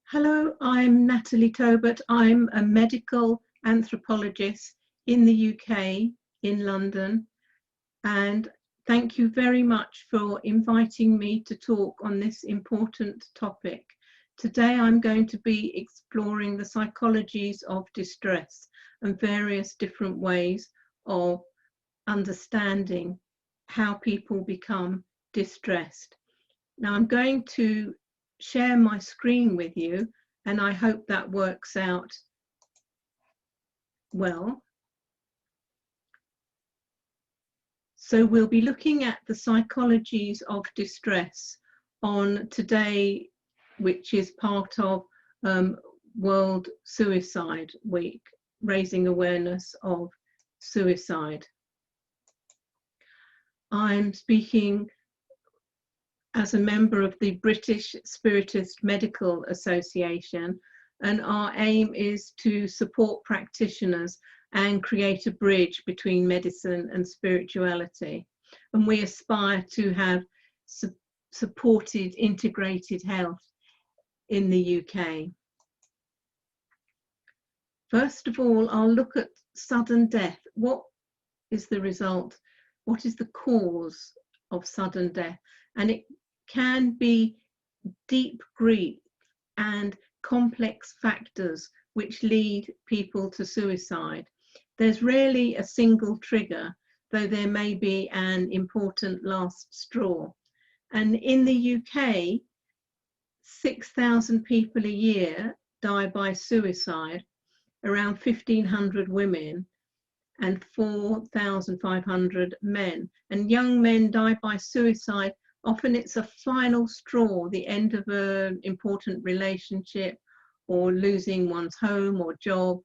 Hello, I'm Natalie Tobert. I'm a medical anthropologist in the UK, in London, and thank you very much for inviting me to talk on this important topic. Today I'm going to be exploring the psychologies of distress and various different ways of understanding how people become distressed. Now I'm going to share my screen with you, and I hope that works out well. So we'll be looking at the psychologies of distress on today, which is part of World Suicide Week, raising awareness of suicide. I'm speaking as a member of the British Spiritist Medical Association, and our aim is to support practitioners and create a bridge between medicine and spirituality. And we aspire to have supported integrated health in the UK. First of all, I'll look at sudden death. What is the result? What is the cause of sudden death? And it can be deep grief and complex factors which lead people to suicide. There's rarely a single trigger, though there may be an important last straw. And in the UK, 6,000 people a year die by suicide, around 1,500 women and 4,500 men. And young men die by suicide. Often it's a final straw, the end of an important relationship, or losing one's home or job,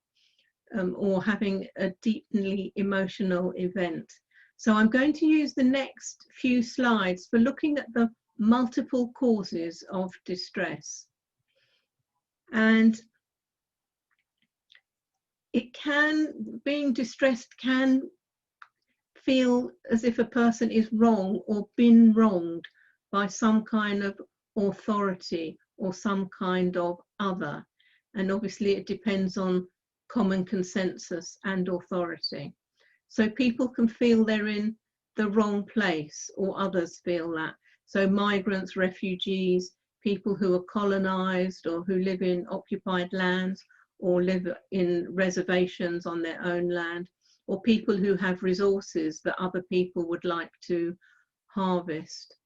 or having a deeply emotional event. So I'm going to use the next few slides for looking at the multiple causes of distress. And being distressed can feel as if a person is wrong or been wronged by some kind of authority or some kind of other. And obviously it depends on common consensus and authority. So people can feel they're in the wrong place, or others feel that. So migrants, refugees, people who are colonized or who live in occupied lands or live in reservations on their own land, or people who have resources that other people would like to harvest.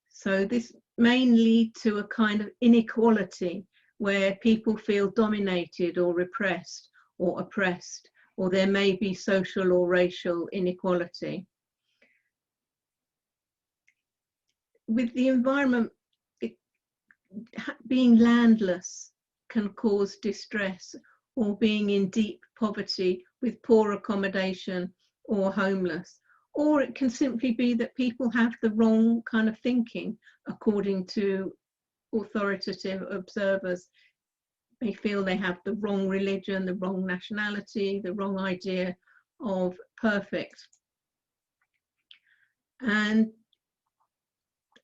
So this may lead to a kind of inequality where people feel dominated or repressed or oppressed, or there may be social or racial inequality. With the environment, being landless can cause distress, or being in deep poverty with poor accommodation or homeless. Or it can simply be that people have the wrong kind of thinking, according to authoritative observers. They feel they have the wrong religion, the wrong nationality, the wrong idea of perfect. And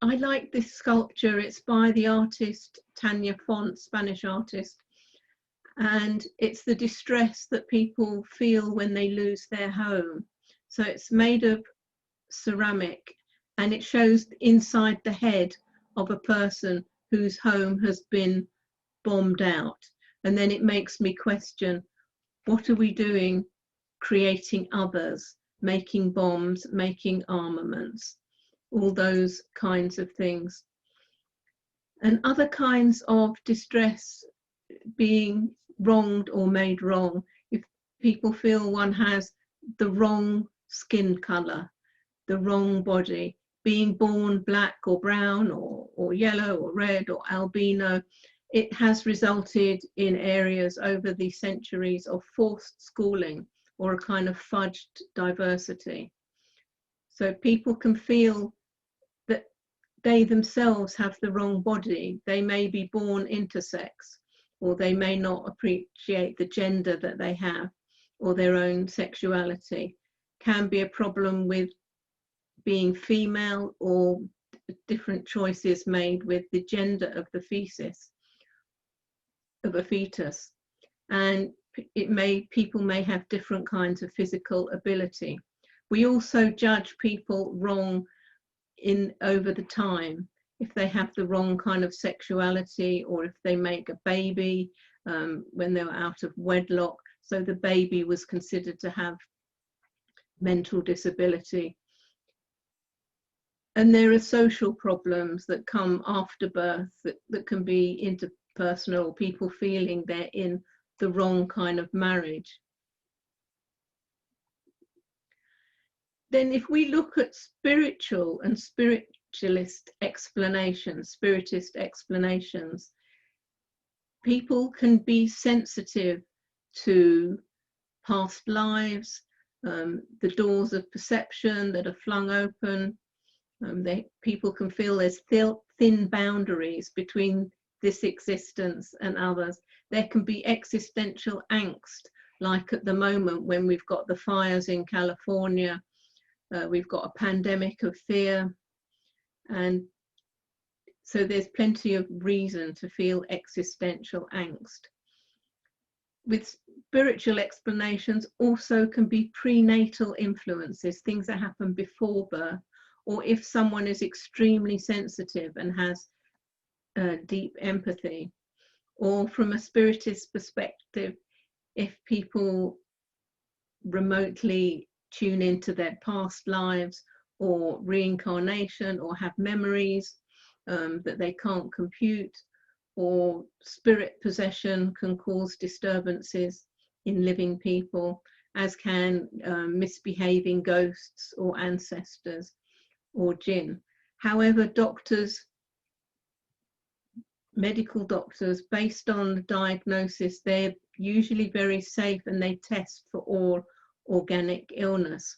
I like this sculpture. It's by the artist Tanya Font, Spanish artist. And it's the distress that people feel when they lose their home. So it's made of ceramic, and it shows inside the head of a person whose home has been bombed out. And then it makes me question, what are we doing creating others, making bombs, making armaments, all those kinds of things. And other kinds of distress, being wronged or made wrong, if people feel one has the wrong skin colour, the wrong body, being born black or brown or yellow or red or albino, it has resulted in areas over the centuries of forced schooling or a kind of fudged diversity. So people can feel that they themselves have the wrong body. They may be born intersex, or they may not appreciate the gender that they have, or their own sexuality. Can be a problem with being female, or different choices made with the gender of the fetus. of a fetus, and people may have different kinds of physical ability. We also judge people wrong over the time, if they have the wrong kind of sexuality, or if they make a baby when they were out of wedlock, so the baby was considered to have mental disability. And there are social problems that come after birth that can be interpersonal, people feeling they're in the wrong kind of marriage. Then if we look at spiritual and spiritualist explanations, spiritist explanations, people can be sensitive to past lives, the doors of perception that are flung open. People can feel there's thin boundaries between this existence and others. There can be existential angst, like at the moment when we've got the fires in California, we've got a pandemic of fear, and so there's plenty of reason to feel existential angst. With spiritual explanations also can be prenatal influences, things that happen before birth, or if someone is extremely sensitive and has deep empathy, or from a spiritist perspective, if people remotely tune into their past lives or reincarnation, or have memories that they can't compute, or spirit possession can cause disturbances in living people, as can misbehaving ghosts or ancestors or jinn. However, medical doctors, based on the diagnosis, they're usually very safe and they test for all organic illness.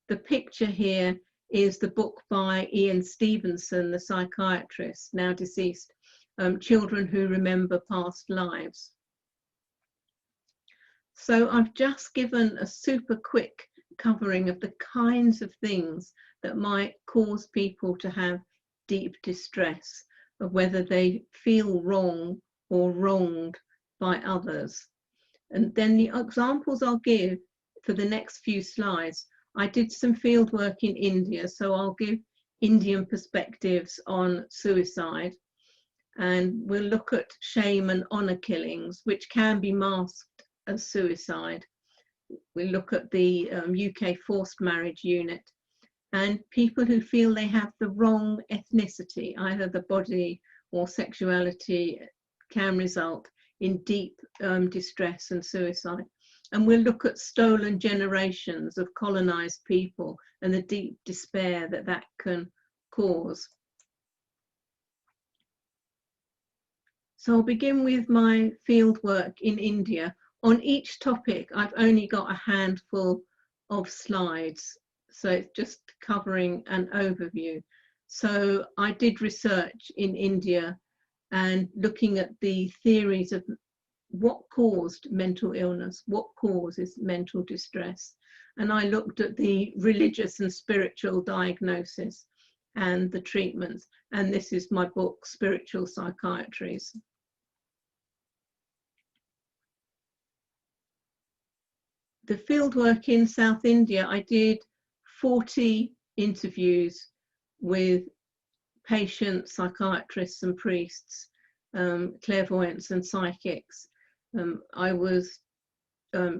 The picture here is the book by Ian Stevenson, the psychiatrist, now deceased, Children Who Remember Past Lives. So I've just given a super quick covering of the kinds of things that might cause people to have deep distress, of whether they feel wrong or wronged by others. And then the examples I'll give for the next few slides, I did some field work in India, so I'll give Indian perspectives on suicide, and we'll look at shame and honour killings, which can be masked as suicide. We'll look at the UK forced marriage unit, and people who feel they have the wrong ethnicity, either the body or sexuality, can result in deep distress and suicide. And we'll look at stolen generations of colonised people and the deep despair that that can cause. So I'll begin with my field work in India. On each topic, I've only got a handful of slides, so it's just covering an overview. So I did research in India and looking at the theories of what caused mental illness, what causes mental distress. And I looked at the religious and spiritual diagnosis and the treatments. And this is my book, Spiritual Psychiatries. The fieldwork in South India, I did 40 interviews with patients, psychiatrists and priests, clairvoyants and psychics. I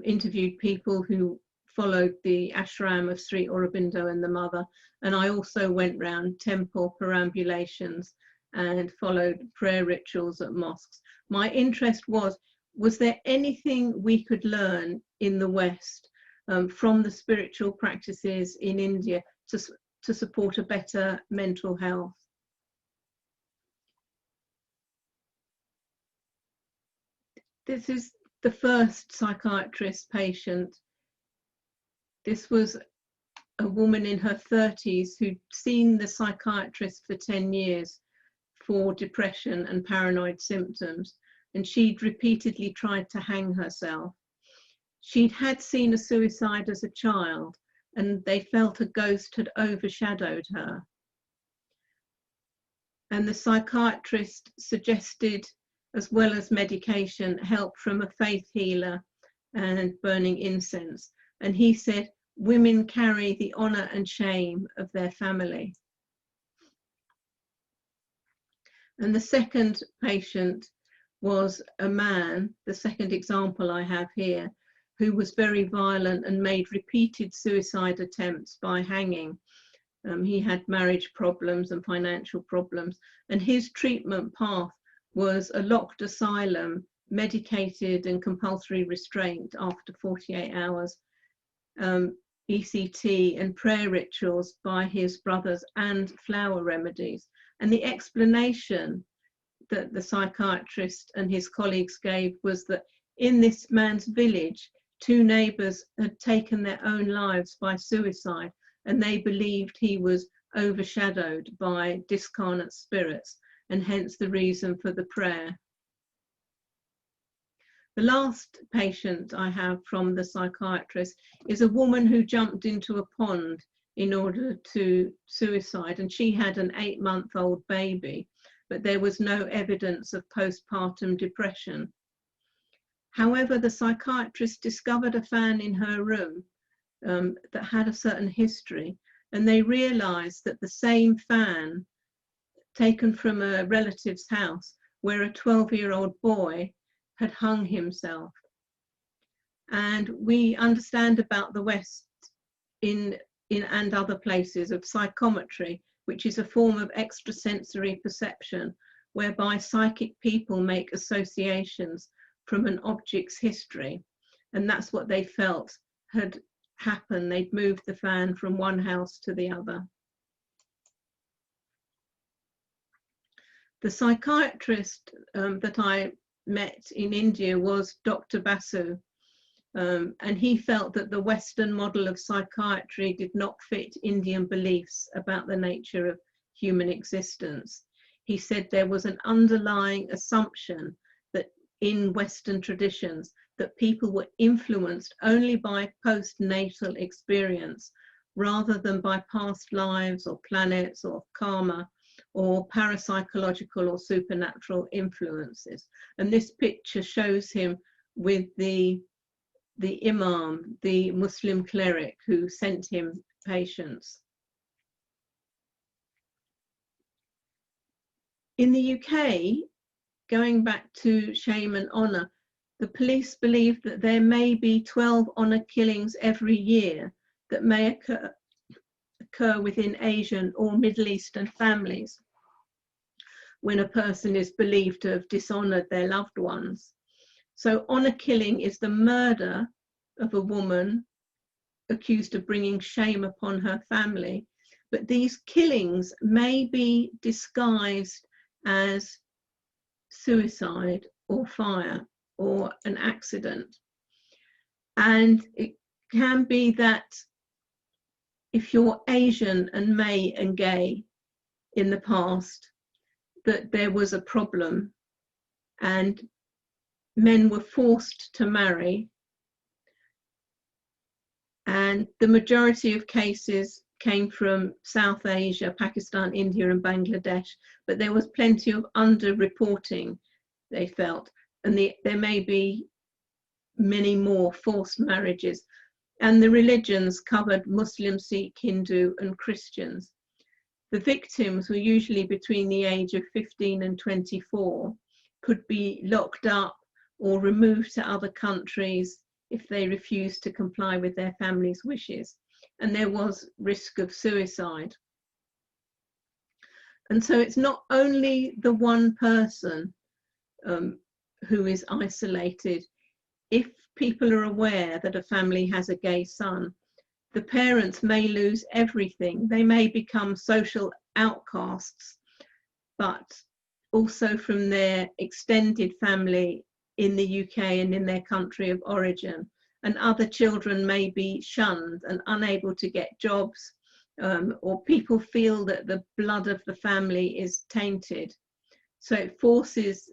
interviewed people who followed the ashram of Sri Aurobindo and the Mother, and I also went round temple perambulations and followed prayer rituals at mosques. My interest was there anything we could learn in the West from the spiritual practices in India to support a better mental health? This is the first psychiatrist patient. This was a woman in her 30s who'd seen the psychiatrist for 10 years for depression and paranoid symptoms, and she'd repeatedly tried to hang herself. She'd seen a suicide as a child, and they felt a ghost had overshadowed her. And the psychiatrist suggested as well as medication, help from a faith healer and burning incense. And he said, women carry the honor and shame of their family. And the second patient was a man, the second example I have here, who was very violent and made repeated suicide attempts by hanging. He had marriage problems and financial problems, and his treatment path was a locked asylum, medicated and compulsory restraint after 48 hours, ECT and prayer rituals by his brothers, and flower remedies. And the explanation that the psychiatrist and his colleagues gave was that in this man's village, 2 neighbours had taken their own lives by suicide, and they believed he was overshadowed by discarnate spirits, and hence the reason for the prayer. The last patient I have from the psychiatrist is a woman who jumped into a pond in order to suicide, and she had an 8-month-old baby, but there was no evidence of postpartum depression. However, the psychiatrist discovered a fan in her room that had a certain history, and they realized that the same fan taken from a relative's house where a 12-year-old boy had hung himself. And we understand about the West in and other places of psychometry, which is a form of extrasensory perception whereby psychic people make associations from an object's history, and that's what they felt had happened. They'd moved the fan from one house to the other. The psychiatrist that I met in India was Dr. Basu, and he felt that the Western model of psychiatry did not fit Indian beliefs about the nature of human existence. He said there was an underlying assumption that in Western traditions that people were influenced only by postnatal experience rather than by past lives or planets or karma or parapsychological or supernatural influences. And this picture shows him with the imam, the Muslim cleric who sent him patients. In the UK, going back to shame and honour, the police believe that there may be 12 honour killings every year that may occur within Asian or Middle Eastern families when a person is believed to have dishonoured their loved ones. So honour killing is the murder of a woman accused of bringing shame upon her family, but these killings may be disguised as suicide or fire or an accident. And it can be that if you're Asian and May and gay in the past, that there was a problem and men were forced to marry, and the majority of cases came from South Asia, Pakistan, India and Bangladesh, but there was plenty of under-reporting, they felt, and there may be many more forced marriages. And the religions covered Muslim, Sikh, Hindu and Christians. The victims were usually between the age of 15 and 24, could be locked up or removed to other countries if they refused to comply with their family's wishes. And there was risk of suicide. And so it's not only the one person who is isolated. If people are aware that a family has a gay son, the parents may lose everything. They may become social outcasts, but also from their extended family in the UK and in their country of origin. And other children may be shunned and unable to get jobs, or people feel that the blood of the family is tainted. So it forces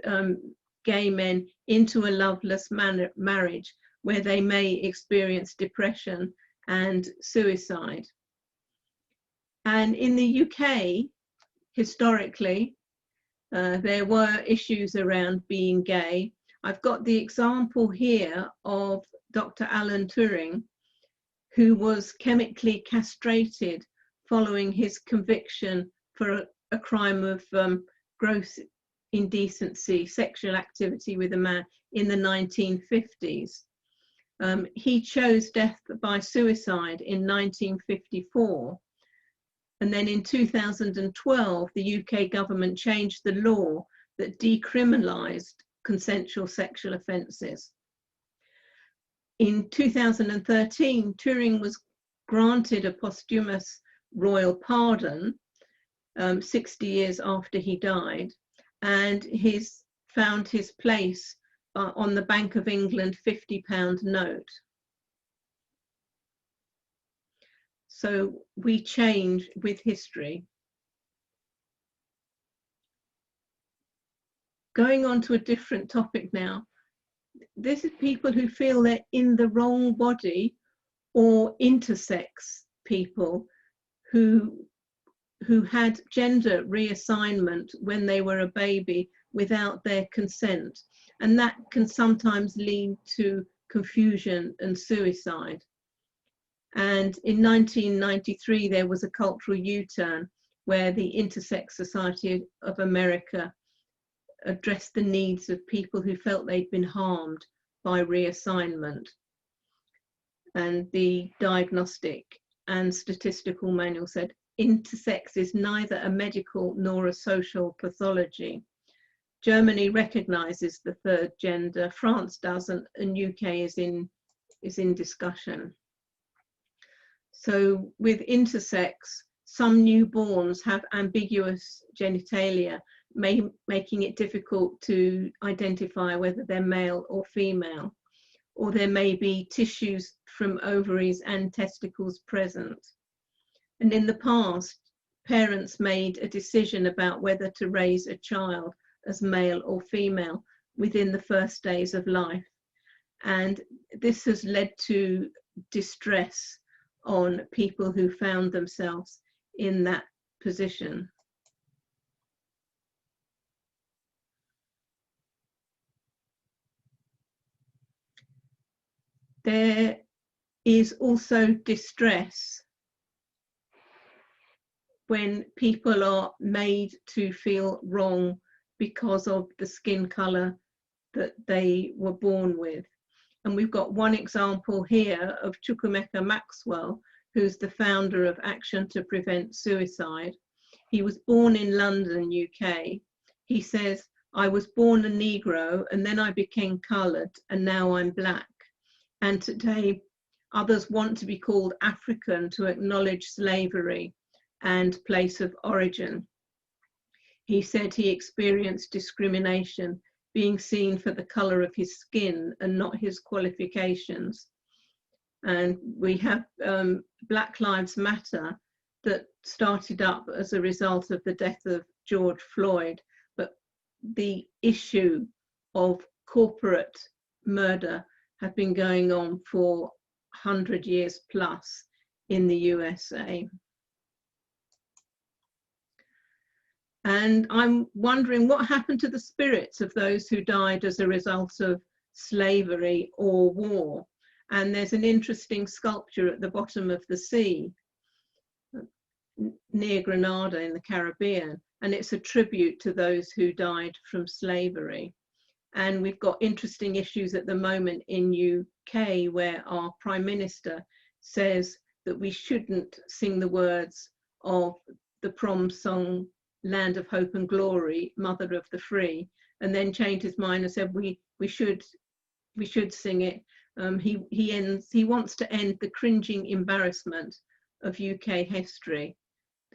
gay men into a loveless marriage where they may experience depression and suicide. And in the UK, historically, There were issues around being gay. I've got the example here of Dr. Alan Turing, who was chemically castrated following his conviction for a crime of gross indecency, sexual activity with a man in the 1950s. He chose death by suicide in 1954. And then in 2012, the UK government changed the law that decriminalised consensual sexual offences. In 2013, Turing was granted a posthumous royal pardon 60 years after he died, and he's found his place on the Bank of England £50 note. So we change with history. Going on to a different topic now. This is people who feel they're in the wrong body, or intersex people who had gender reassignment when they were a baby without their consent. And that can sometimes lead to confusion and suicide. And in 1993, there was a cultural U-turn where the Intersex Society of America addressed the needs of people who felt they'd been harmed by reassignment. And the Diagnostic and Statistical Manual said, intersex is neither a medical nor a social pathology. Germany recognises the third gender, France doesn't, and UK is in discussion. So with intersex, some newborns have ambiguous genitalia, making it difficult to identify whether they're male or female, or there may be tissues from ovaries and testicles present. And in the past, parents made a decision about whether to raise a child as male or female within the first days of life. And this has led to distress on people who found themselves in that position. There is also distress when people are made to feel wrong because of the skin colour that they were born with. And we've got one example here of Chukwemeka Maxwell, who's the founder of Action to Prevent Suicide. He was born in London, UK. He says, I was born a Negro and then I became coloured and now I'm black. And today others want to be called African to acknowledge slavery and place of origin. He said he experienced discrimination, being seen for the colour of his skin and not his qualifications. And we have Black Lives Matter that started up as a result of the death of George Floyd, but the issue of corporate murder have been going on for 100 years plus in the USA. And I'm wondering what happened to the spirits of those who died as a result of slavery or war. And there's an interesting sculpture at the bottom of the sea near Grenada in the Caribbean, and it's a tribute to those who died from slavery. And we've got interesting issues at the moment in UK where our Prime Minister says that we shouldn't sing the words of the prom song Land of Hope and Glory, Mother of the Free, and then changed his mind and said we should sing it. He wants to end the cringing embarrassment of UK history.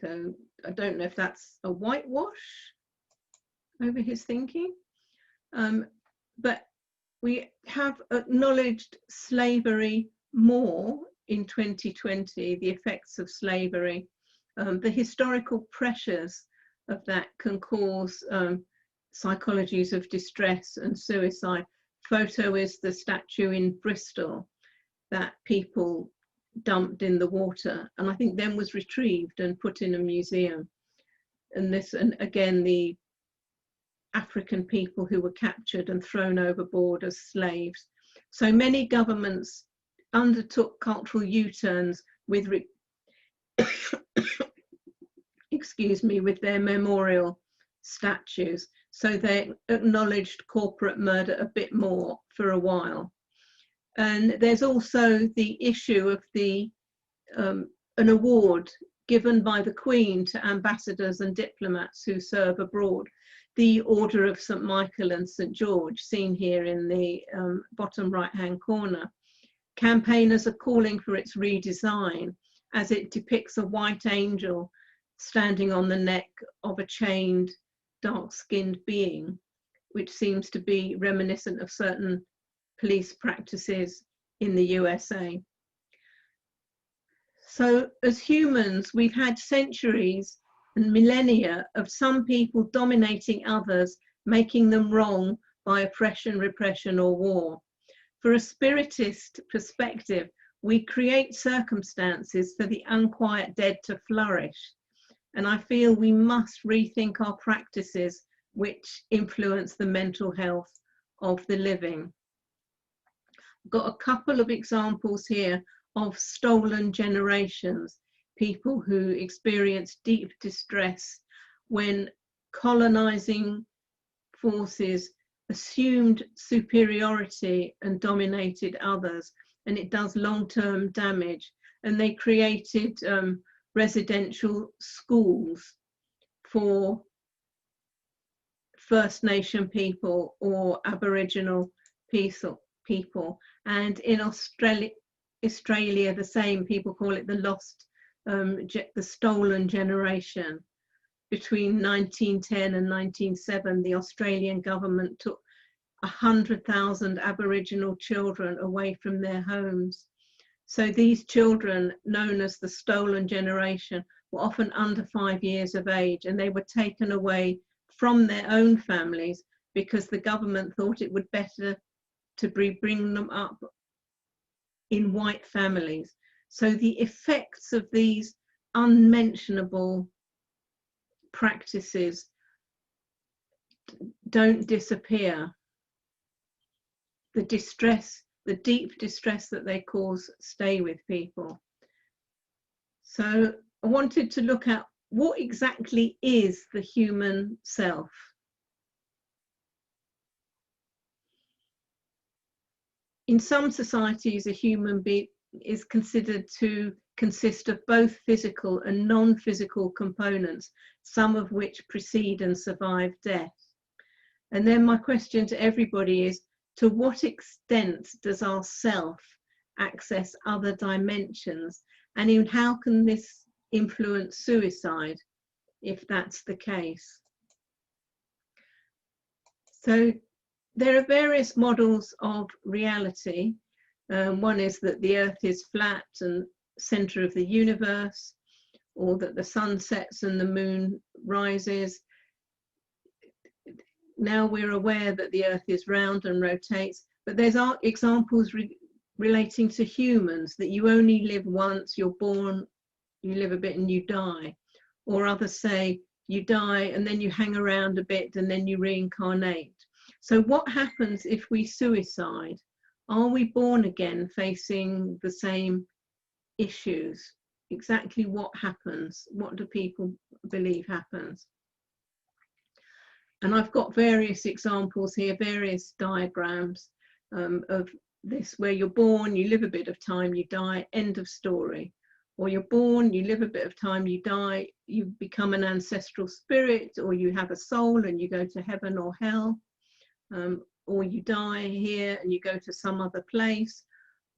So I don't know if that's a whitewash over his thinking. But we have acknowledged slavery more in 2020, the effects of slavery. The historical pressures of that can cause psychologies of distress and suicide. Photo is the statue in Bristol that people dumped in the water, and I think then was retrieved and put in a museum. And this, and again, the African people who were captured and thrown overboard as slaves. So many governments undertook cultural U-turns with excuse me, with their memorial statues. So they acknowledged corporate murder a bit more for a while. And there's also the issue of the an award given by the Queen to ambassadors and diplomats who serve abroad, the Order of St. Michael and St. George, seen here in the bottom right-hand corner. Campaigners are calling for its redesign as it depicts a white angel standing on the neck of a chained, dark-skinned being, which seems to be reminiscent of certain police practices in the USA. So as humans, we've had centuries and millennia of some people dominating others, making them wrong by oppression, repression, or war. For a spiritist perspective, we create circumstances for the unquiet dead to flourish. And I feel we must rethink our practices which influence the mental health of the living. I've got a couple of examples here of stolen generations, people who experience deep distress when colonizing forces assumed superiority and dominated others, and it does long-term damage. And they created residential schools for First Nation people or Aboriginal people. And in Australia the same, people call it the stolen generation. Between 1910 and 1907, the Australian government took 100,000 Aboriginal children away from their homes. So these children, known as the stolen generation, were often under 5 years of age, and they were taken away from their own families because the government thought it would better to bring them up in white families. So the effects of these unmentionable practices don't disappear. The distress, the deep distress that they cause, stay with people. So I wanted to look at what exactly is the human self. In some societies, a human being is considered to consist of both physical and non-physical components, some of which precede and survive death. And then my question to everybody is, to what extent does our self access other dimensions? And in how can this influence suicide, if that's the case? So there are various models of reality. One is that the earth is flat and center of the universe, or that the sun sets and the moon rises. Now we're aware that the earth is round and rotates, but there's examples relating to humans, that you only live once, you're born, you live a bit and you die. Or others say you die and then you hang around a bit and then you reincarnate. So what happens if we suicide? Are we born again facing the same issues? Exactly what happens? What do people believe happens? And I've got various examples here, various diagrams of this, where you're born, you live a bit of time, you die, end of story. Or you're born, you live a bit of time, you die, you become an ancestral spirit, or you have a soul and you go to heaven or hell. Or you die here and you go to some other place,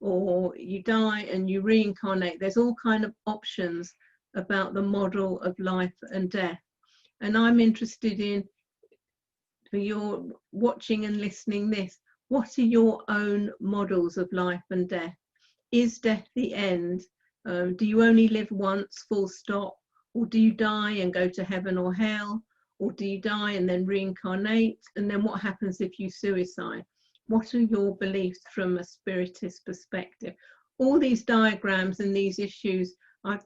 or you die and you reincarnate. There's all kinds of options about the model of life and death. And I'm interested in, for your watching and listening this, what are your own models of life and death? Is death the end? Do you only live once, full stop? Or do you die and go to heaven or hell? Or do you die and then reincarnate? And then what happens if you suicide? What are your beliefs from a spiritist perspective? All these diagrams and these issues, I've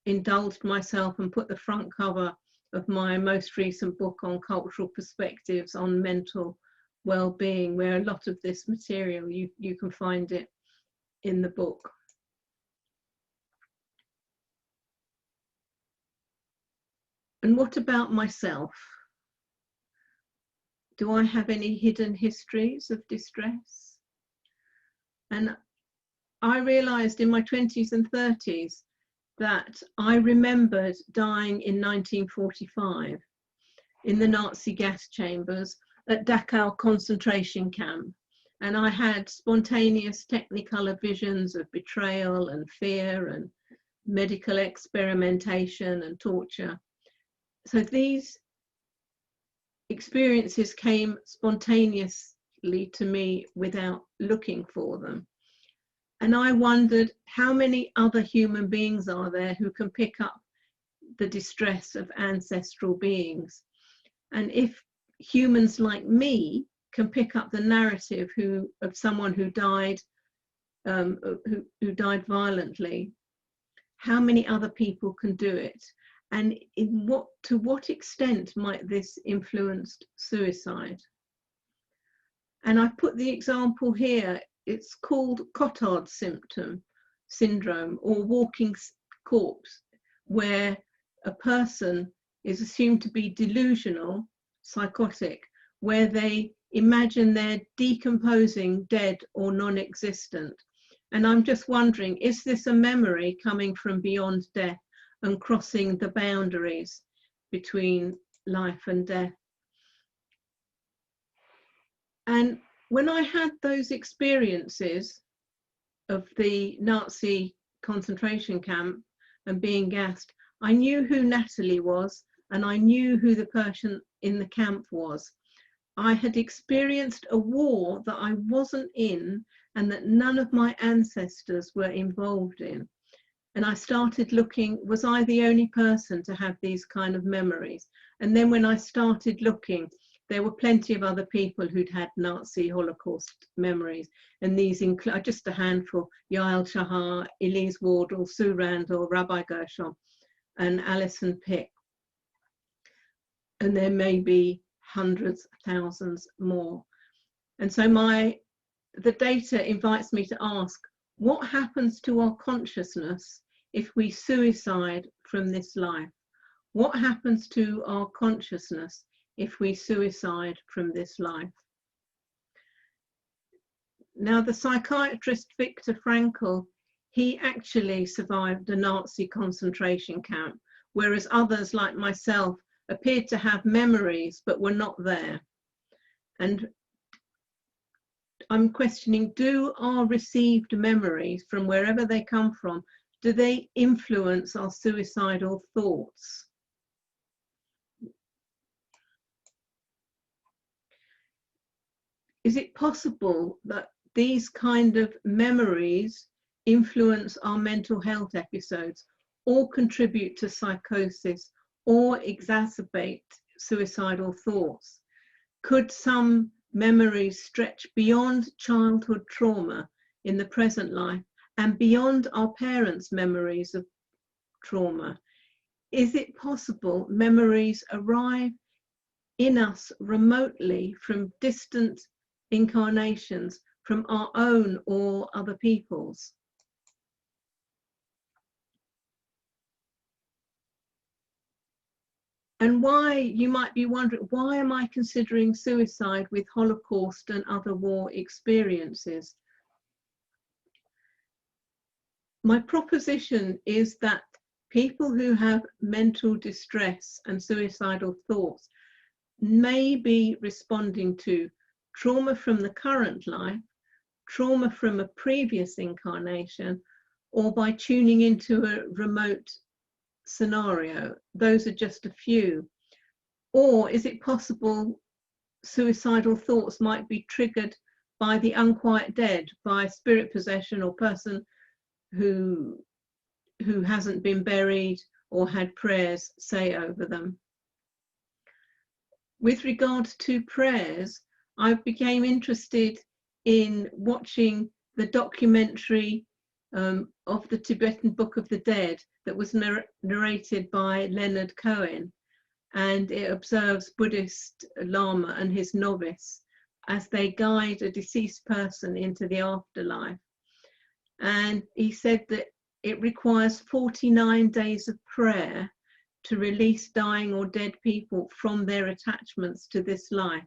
indulged myself and put the front cover of my most recent book on cultural perspectives on mental well-being, where a lot of this material, you can find it in the book. And what about myself? Do I have any hidden histories of distress? And I realized in my 20s and 30s that I remembered dying in 1945 in the Nazi gas chambers at Dachau concentration camp. And I had spontaneous technicolor visions of betrayal and fear and medical experimentation and torture. So these experiences came spontaneously to me without looking for them. And I wondered, how many other human beings are there who can pick up the distress of ancestral beings? And if humans like me can pick up the narrative of someone who died violently, how many other people can do it? And to what extent might this influence suicide? And I've put the example here. It's called Cotard syndrome, or walking corpse, where a person is assumed to be delusional, psychotic, where they imagine they're decomposing, dead or non-existent. And I'm just wondering, is this a memory coming from beyond death and crossing the boundaries between life and death? And when I had those experiences of the Nazi concentration camp and being gassed, I knew who Natalie was, and I knew who the person in the camp was. I had experienced a war that I wasn't in and that none of my ancestors were involved in. And I started looking, was I the only person to have these kind of memories? And then when I started looking, there were plenty of other people who'd had Nazi Holocaust memories. And these include just a handful: Yael Shahar, Elise Wardle, Sue Randall, Rabbi Gershom, and Alison Pick. And there may be hundreds, thousands more. And so the data invites me to ask, what happens to our consciousness if we suicide from this life? What happens to our consciousness if we suicide from this life? Now, the psychiatrist Viktor Frankl, he actually survived a Nazi concentration camp, whereas others like myself appeared to have memories but were not there. And I'm questioning, do our received memories from wherever they come from, do they influence our suicidal thoughts? Is it possible that these kind of memories influence our mental health episodes, or contribute to psychosis, or exacerbate suicidal thoughts? Could some memories stretch beyond childhood trauma in the present life and beyond our parents' memories of trauma? Is it possible memories arrive in us remotely from distant incarnations, from our own or other people's? And why, you might be wondering, why am I considering suicide with Holocaust and other war experiences? My proposition is that people who have mental distress and suicidal thoughts may be responding to trauma from the current life, trauma from a previous incarnation, or by tuning into a remote scenario. Those are just a few. Or is it possible suicidal thoughts might be triggered by the unquiet dead, by spirit possession, or person who hasn't been buried or had prayers say over them? With regard to prayers, I became interested in watching the documentary of the Tibetan Book of the Dead that was narrated by Leonard Cohen. and it observes Buddhist Lama and his novice as they guide a deceased person into the afterlife. And he said that it requires 49 days of prayer to release dying or dead people from their attachments to this life.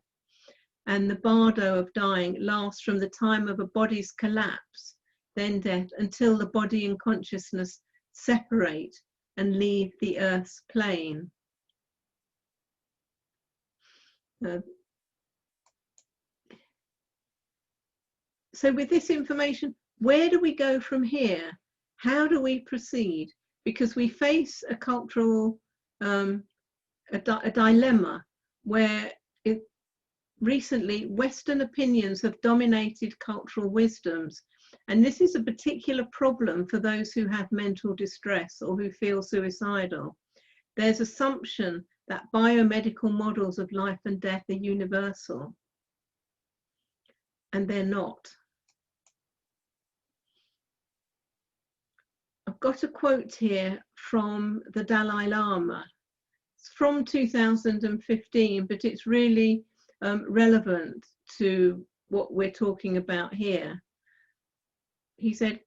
And the bardo of dying lasts from the time of a body's collapse, then death, until the body and consciousness separate and leave the earth's plane. So with this information, where do we go from here? How do we proceed? Because we face a cultural, a dilemma where recently Western opinions have dominated cultural wisdoms. And this is a particular problem for those who have mental distress or who feel suicidal. There's assumption that biomedical models of life and death are universal, and they're not. I've got a quote here from the Dalai Lama. It's from 2015, but it's really relevant to what we're talking about here. He said,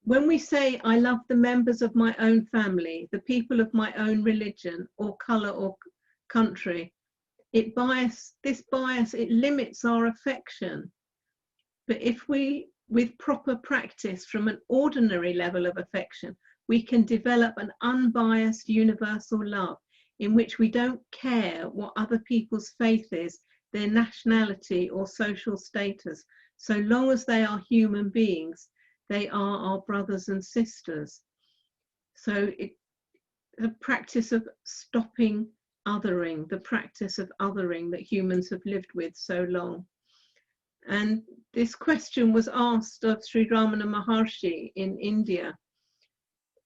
"When we say I love the members of my own family, the people of my own religion or colour or country, this bias, it limits our affection. But if we, with proper practice from an ordinary level of affection, we can develop an unbiased universal love in which we don't care what other people's faith is, their nationality or social status, so long as they are human beings. They are our brothers and sisters." So the practice of stopping othering, the practice of othering that humans have lived with so long. And this question was asked of Sri Ramana Maharshi in India.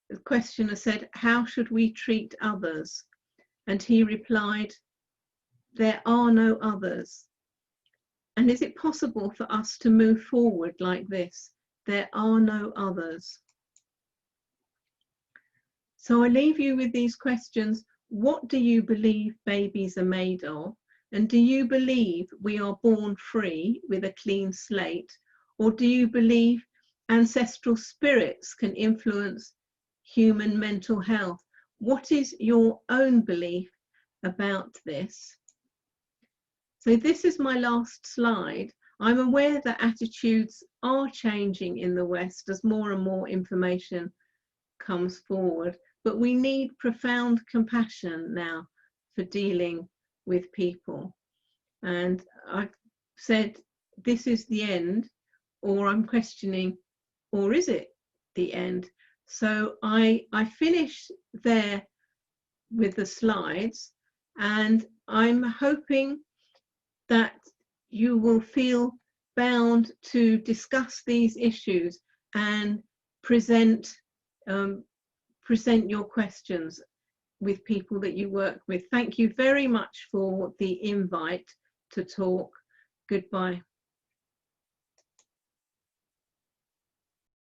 The questioner said, "How should we treat others?" And he replied, "There are no others." And is it possible for us to move forward like this? There are no others. So I leave you with these questions. What do you believe babies are made of? And do you believe we are born free with a clean slate? Or do you believe ancestral spirits can influence human mental health? What is your own belief about this? So this is my last slide. I'm aware that attitudes are changing in the West as more and more information comes forward, but we need profound compassion now for dealing with people. And I've said, this is the end, or I'm questioning, or is it the end? So I finish there with the slides, and I'm hoping that you will feel bound to discuss these issues and present your questions with people that you work with. Thank you very much for the invite to talk. Goodbye.